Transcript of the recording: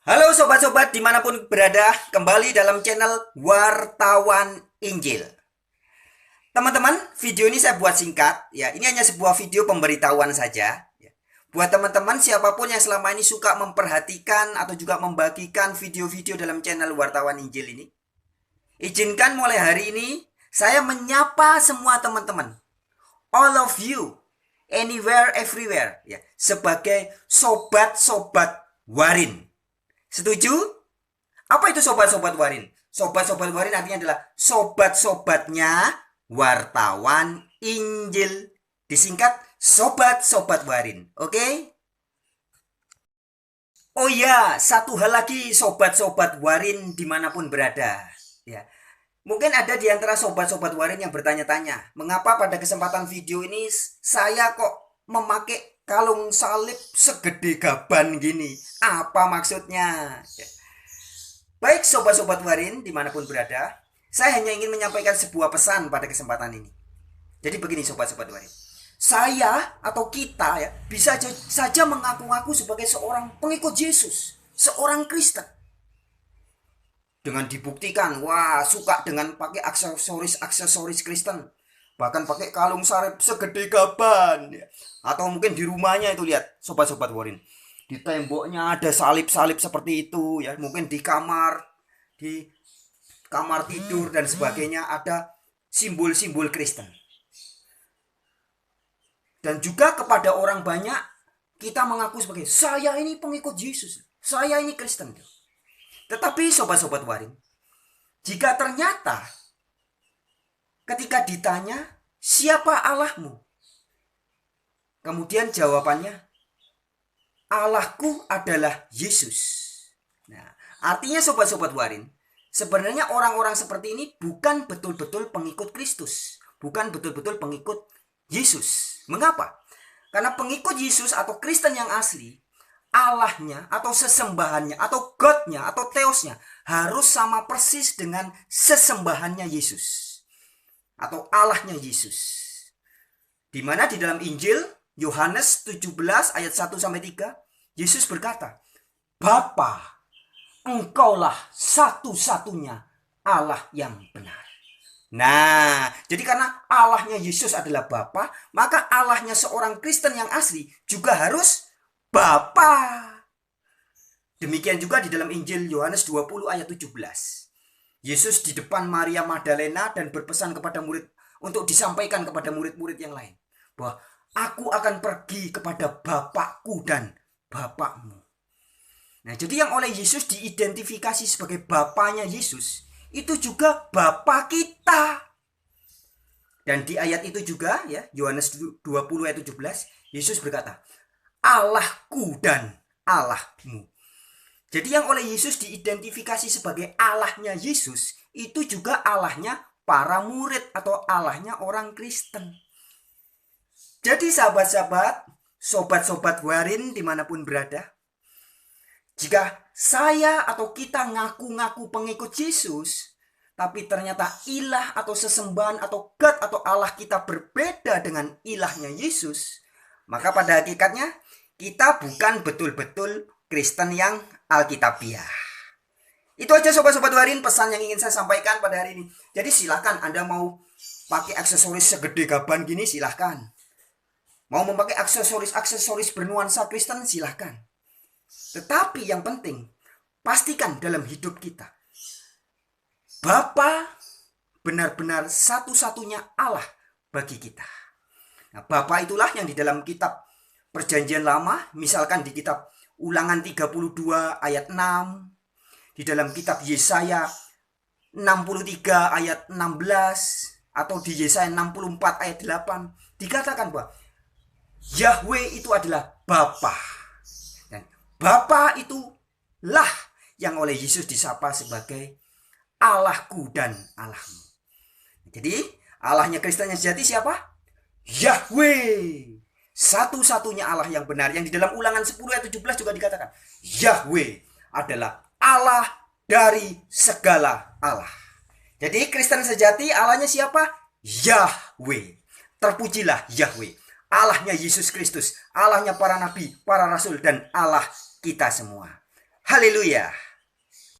Halo sobat-sobat dimanapun berada, kembali dalam channel Wartawan Injil. Teman-teman, video ini saya buat singkat, ya. Ini hanya sebuah video pemberitahuan saja. Ya. Buat teman-teman siapapun yang selama ini suka memperhatikan atau juga membagikan video-video dalam channel Wartawan Injil ini, izinkan mulai hari ini saya menyapa semua teman-teman, all of you, anywhere, everywhere, ya, sebagai sobat-sobat Warin. Setuju? Apa itu sobat-sobat Warin? Sobat-sobat Warin artinya adalah sobat-sobatnya wartawan Injil. Disingkat sobat-sobat Warin. Oke? Oh ya, satu hal lagi sobat-sobat Warin dimanapun berada. Ya, mungkin ada di antara sobat-sobat Warin yang bertanya-tanya, mengapa pada kesempatan video ini saya kok memakai kalung salib segede gaban gini? Apa maksudnya? Ya. Baik sobat-sobat Warin dimanapun berada, saya hanya ingin menyampaikan sebuah pesan pada kesempatan ini. Jadi begini sobat-sobat Warin, saya atau kita ya bisa saja mengaku-ngaku sebagai seorang pengikut Yesus, seorang Kristen. Dengan dibuktikan, wah suka dengan pakai aksesoris Kristen, bahkan pakai kalung salib segede gaban, ya. Atau mungkin di rumahnya itu lihat sobat-sobat Warin, di temboknya ada salib-salib seperti itu, ya. Mungkin di kamar tidur dan sebagainya ada simbol-simbol Kristen. Dan juga kepada orang banyak kita mengaku sebagai saya ini pengikut Yesus, saya ini Kristen. Tetapi sobat-sobat Warin, jika ternyata ketika ditanya siapa Allahmu, kemudian jawabannya Allahku adalah Yesus. Nah, artinya sobat-sobat Warin, sebenarnya orang-orang seperti ini bukan betul-betul pengikut Kristus, bukan betul-betul pengikut Yesus. Mengapa? Karena pengikut Yesus atau Kristen yang asli, Allahnya atau sesembahannya atau Godnya atau Theosnya harus sama persis dengan sesembahannya Yesus atau Allahnya Yesus. Di mana di dalam Injil Yohanes 17 ayat 1 sampai 3, Yesus berkata, "Bapa, Engkaulah satu-satunya Allah yang benar." Nah, jadi karena Allahnya Yesus adalah Bapa, maka Allahnya seorang Kristen yang asli juga harus Bapa. Demikian juga di dalam Injil Yohanes 20 ayat 17. Yesus di depan Maria Magdalena dan berpesan kepada murid untuk disampaikan kepada murid-murid yang lain bahwa aku akan pergi kepada Bapakku dan Bapakmu. Nah, jadi yang oleh Yesus diidentifikasi sebagai Bapaknya Yesus itu juga Bapa kita. Dan di ayat itu juga ya, Yohanes 20 ayat 17, Yesus berkata, Allahku dan Allahmu. Jadi yang oleh Yesus diidentifikasi sebagai Allahnya Yesus, itu juga Allahnya para murid atau Allahnya orang Kristen. Jadi sahabat-sahabat, sobat-sobat Warin dimanapun berada, jika saya atau kita ngaku-ngaku pengikut Yesus, tapi ternyata ilah atau sesembahan atau God atau Allah kita berbeda dengan ilahnya Yesus, maka pada hakikatnya kita bukan betul-betul Kristen yang Alkitabiah. Itu aja sobat-sobat Warin pesan yang ingin saya sampaikan pada hari ini. Jadi silahkan Anda mau pakai aksesoris segede gaban gini, silahkan. Mau memakai aksesoris bernuansa Kristen, silahkan. Tetapi yang penting, pastikan dalam hidup kita, Bapa benar-benar satu-satunya Allah bagi kita. Nah, Bapa itulah yang di dalam kitab Perjanjian Lama, misalkan di kitab Ulangan 32 ayat 6, di dalam kitab Yesaya 63 ayat 16, atau di Yesaya 64 ayat 8, dikatakan bahwa Yahweh itu adalah Bapa. Dan Bapa itulah yang oleh Yesus disapa sebagai Allahku dan Allahmu. Jadi Allahnya Kristen yang sejati siapa? Yahweh. Satu-satunya Allah yang benar. Yang di dalam Ulangan 10 ayat 17 juga dikatakan, Yahweh adalah Allah dari segala Allah. Jadi Kristen sejati Allahnya siapa? Yahweh. Terpujilah Yahweh, Allahnya Yesus Kristus, Allahnya para nabi, para rasul, dan Allah kita semua. Haleluya.